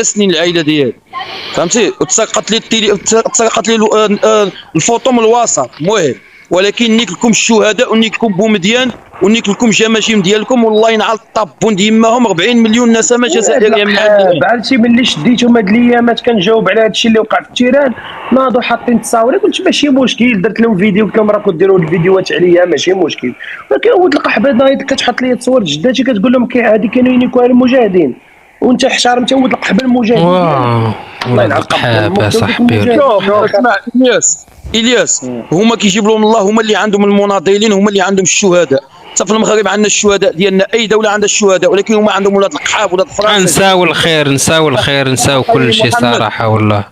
سنين العائله ديالي، فهمتي. وتسرقت لي تسرقت لي الفوطو من الوسط، المهم. ولكن نيك لكم الشهداء ونيك لكم بومديان ونيك لكم جماجم ديالكم، والله ينعل الطابون ديماهم 40 مليون نسمه جزائريه من عندهم. عرفتي ملي شديتهم هاد الايامات كنجاوب على هاد الشيء اللي وقع في التيران، ناضوا حاطين التصاور، قلت ماشي مشكل، درت لهم فيديو، قلت لهم راكم ديروا الفيديوهات عليا ماشي مشكل. ولكن ولد القحبه نايض كتحط لي تصور جداتي كتقول لهم هادي كانوا ينيكوا على المجاهدين، وانت احترمتي ولد القحبه المجاهدين. والله القحابه صاحبي. شوف اسمع الياس، هما كيجيب لهم الله، هما اللي عندهم المناضلين، هما اللي عندهم الشهداء. حتى في المغرب عندنا الشهداء ديالنا، اي دوله عندها الشهداء، ولكن هما عندهم ولاد القحاب ولاد فرنسا. نساو الخير نساو الخير نساو كل شيء صراحه والله.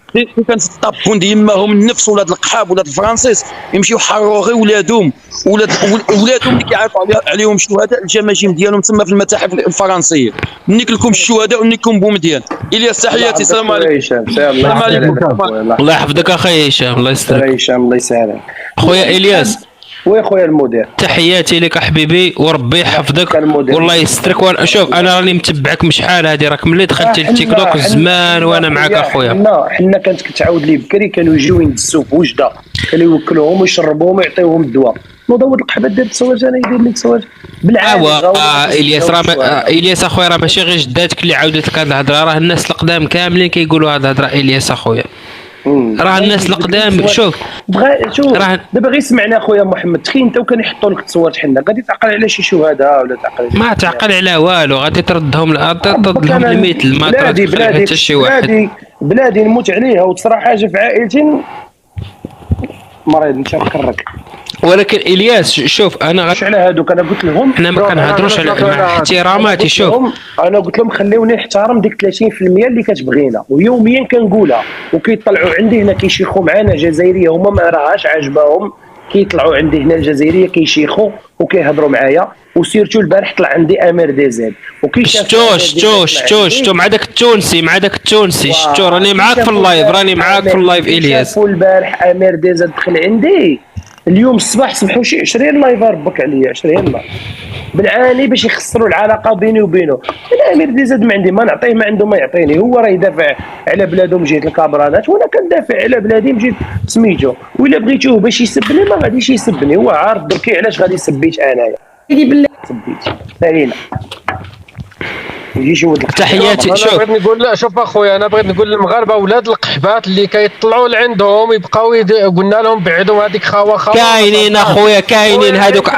كان الطابون ديماهم النفس ولاد القحاب ولاد الفرنسيس يمشيو يحرروا غير ولادهم اللي كيعرفوا عليهم الشهداء، الجماجم ديالهم تما في المتاحف الفرنسيه. نيك لكم الشهداء ونيك لكم بومديان. الياس تحياتي، السلام عليكم. السلام عليكم. الله يحفظك اخي هشام، الله يسترك. هشام الله يسهلك. خويا الياس، ويا خويا المدير، تحياتي لك حبيبي وربي يحفظك والله يسترك. وانا شوف انا راني متبعك من شحال هذه، راك ملي دخلت للتيك توك زمان وانا معاك اخويا. حنا كانت كتعاود لي بكري، كانوا يجيو يندسوا في وجده، كانوا يوكلوهم ويشربوهم ويعطيوهم الدواء. نوض القحبه دير تصوير، انا يدير لك تصوير بالعاده. الياس الياس اخويا راه ماشي غير جداتك اللي عاودت لك هذه الهضره، راه الناس القدام كاملين كيقولوا هذه الهضره. الياس اخويا راه الناس القدام شوف دابا غير سمعنا اخويا محمد، تخيل انت وكان يحطوا لك تصوير حنا، غادي تعقل على شي شهداء ولا تعقل ما تعقل على والو، غادي تردهم المثل، ما ترد حتى شي واحد. بلادي نموت عليها وتصرى حاجه في عائلتي مريض نتفكرك. ولكن الياس شوف انا على هادوك انا قلت لهم حنا ما كنهضروش على احتراماتي. شوف انا قلت لهم خليوني نحترم ديك 30% اللي كتبغينا، ويوميا كنقولها، وكيطلعوا عندي هنا كيشيخوا معنا جزائريه هما ما راهاش عاجباهم، كيطلعوا عندي هنا الجزائريه كيشيخوا وكيهضروا معايا. وسيرتو البارح طلع عندي امير ديزاد شتو مع داك التونسي شتو راني معاك في اللايف الياس. شافوا البارح امير ديزاد دخل عندي اليوم الصباح، سمحوا شي 20 لايف ربك عليا 20 لايف بالعاني باش يخسروا العلاقه بيني وبينه. الامير ديزاد ما عندي ما نعطيه، ما عنده ما يعطيني، هو راه يدافع على بلادو من جهه الكابرانات، وانا كندافع على بلادي من جهه سميتو. وإلا بغيتوه باش يسبني ما غاديش يسبني، هو عارف دركي علاش غادي يسبيت انايا. سيدي بالله سبيت علينا تحياتي. انا بغيت نقول لا شوف اخويا، انا بغيت نقول للمغاربه ولاد القحبات اللي كيطلعوا لعندهم يبقاو قلنا لهم بعدوا هذيك خوا كاينين اخويا، كاينين هذوك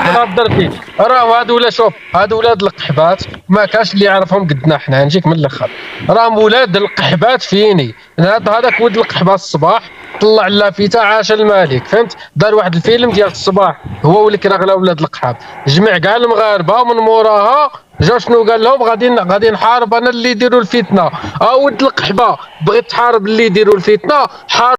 راه هادو. ولا شوف هادو ولاد القحبات ما كاش اللي يعرفهم قدنا حنا، نجيك من الاخر، راهم ولاد القحبات فيني. هذاك ولد القحبه الصباح طلع اللافته عاش الملك، فهمت، دار واحد الفيلم ديال الصباح هو اللي كيرغلا ولاد القحاب، جمع كاع المغاربه ومن موراها جا شنو قال لهم غادي نحارب انا اللي يديروا الفتنه. ولد القحبه بغيت تحارب اللي يديروا الفتنه، حارب